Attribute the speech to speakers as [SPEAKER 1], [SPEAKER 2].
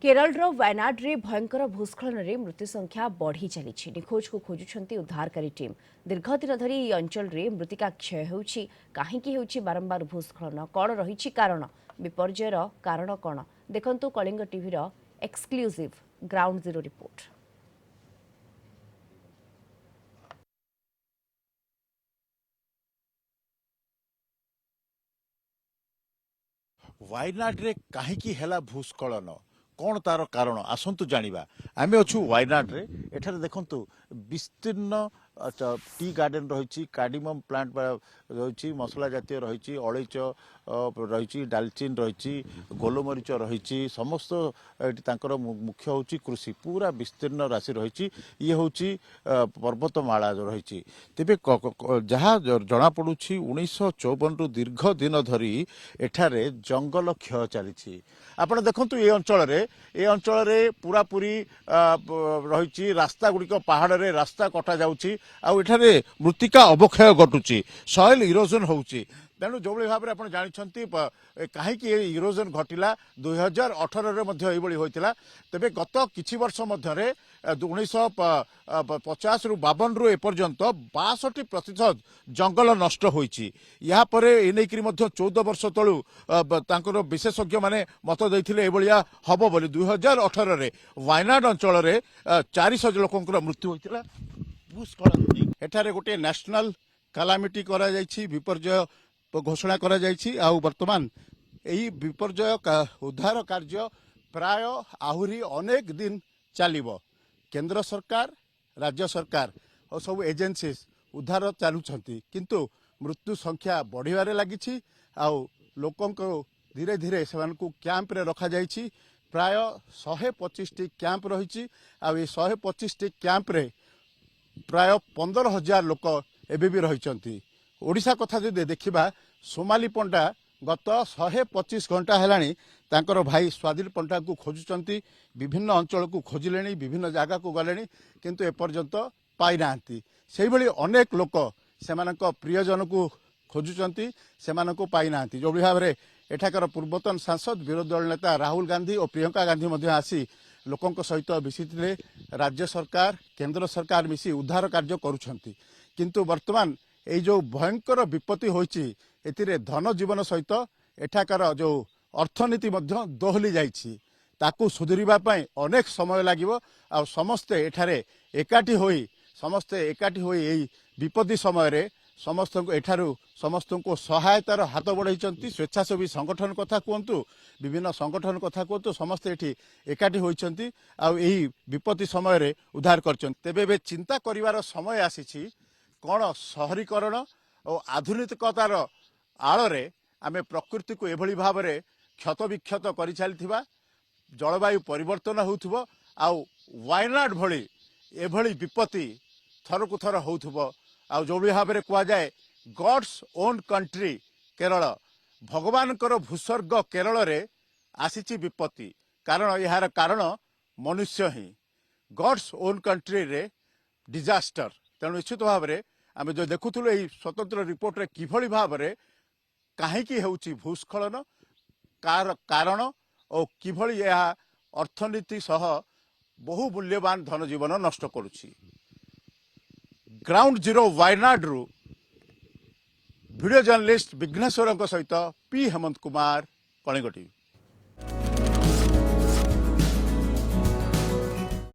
[SPEAKER 1] केरल वायनाड्रे भयंकर भूस्खलन में मृत्यु संख्या बढ़ी चली निखोज को खोजुंट उद्धारकारी टीम दीर्घ दिन धरी यह अंचल में मृत्तिका क्षय होउछि काहेकि होउछि बारंबार भूस्खलन कौन रही कारण विपर्ययर कारण कौन देखंतु Kalinga TV exclusive ground zero report.
[SPEAKER 2] वायनाड्रे कहीं है भूस्खलन कौन तार कारण आसतु जाना आम अच्छु वायनाड्रे एठारे देखु विस्तीर्ण टी गार्डन रही कार्डिमम प्लांट रही मसला जातीय रही अलैच रही डालचिन रही गोलमरीच रही समस्त मुख्य हूँ कृषि पूरा विस्तीर्ण राशि रही ये हूँ पर्वतमाला रही तेरे जहाँ जनापड़ 1954 रु दीर्घ दिन धरी एठारे जंगल क्षय चली आपड़ देखु ये अंचल पूरा पूरी रही रास्ता गुड़िक पहाड़ रे रास्ता कटा जाउची आउ एठारे मृत्तिका अवक्षय घटुची सॉइल इरोजन होउची तेणु जो भाव में आप जानते कहीं इरोजन घटला 2018 होता तेरे गत किछि वर्ष मध्य 1950 रु 52 रु एपर्यंत 62% जंगल नष्ट होइछि या परे एनेकरी 14 वर्ष तलू तांकर विशेषज्ञ माने मत देथिले एभलिया हबो बोली 2018 रे वायनाड अंचल रे 400 लोकंकर मृत्यु होइतिला भूस्खलन एठारे गोटे नेशनल कैलामिटी करा जायछि विपर्यय घोषणा करा जायछि आ वर्तमान एही विपर्यय उद्धार कार्य प्राय आहुरी अनेक दिन चलिबो केंद्र सरकार राज्य सरकार और सब एजेंसीज उद्धार चलुछंती किंतु मृत्यु संख्या बढ़िबारे लागिछि आ लोकन को धीरे धीरे सेमानकु कैंप रे रखा जायछि प्राय 125 टी कैंप रहिछि आ ए 125 टी कैंप रे प्राय 15,000 लोक एबे भी रहिछंती ओडिशा कथा जदि देखिबा सोमाली पंडा गत 125 घंटा हेलानी तांकर भाई स्वादिल पंडा को खोजुचंती विभिन्न अंचल को खोजिले विभिन्न जगह को गले किंतु एपर्यंत पाई नांती सेही भली अनेक लोक सेमानक प्रियजन को खोजुचंती सेमानक पाई नांती जो भाव में एठाकर पूर्वतन सांसद विरोधी दल नेता राहुल गांधी और प्रियंका गांधी मध्य आसी लोकंक सहित मिसिथिले राज्य सरकार केंद्र सरकार मिसी उद्धार कार्य करुछंती किंतु वर्तमान ये जो भयंकर विपत्ति होइछि एतिरे धन जीवन सहित एठाकार जो अर्थनीति मध्य दोहली जाइछि ताकू सुधरिबा पई अनेक समय लागिवो आ समस्ते एठारे एकाठी होई एई विपत्ति समय रे समस्त को एठारू समस्त को सहायतार हाथ बढ़ाई स्वेच्छासेवी संगठन कथा कहतु विभिन्न संगठन कथा कहतु समस्ते एठी एकाठी होइछंती आ एई विपत्ति समय रे उद्धार करछंती तेबे बे चिंता करिवार समय आसीछि कौन शहरीकरण और आधुनिकतार आड़े आमे प्रकृति को एभली भाव में क्षत विक्षत कर चलथिबा जलवायु परिवर्तन होउथबो आउ वायनाड भली एभली विपत्ति थरकु थर होउथबो आउ जो भाव में कह जाए गॉड्स ओन कंट्री केरल भगवानकर भूस्वर्ग केरल रे आसीची विपत्ति कारण यार कारण मनुष्य ही गॉड्स ओन कंट्री रे डिजास्टर तेणु निश्चित भाव में आम जो देखुलु यही स्वतंत्र रिपोर्ट रे किभली भाव में कहीं होउची भूस्खलन कारण और किभली यह अर्थनीति सह बहु मूल्यवान धन जीवन नष्ट करुछि। ग्राउंड जीरो वायनाड रु वीडियो जर्नलिस्ट विघ्नेश्वर सहित पी हेमंत कुमार कलिंग टीवी।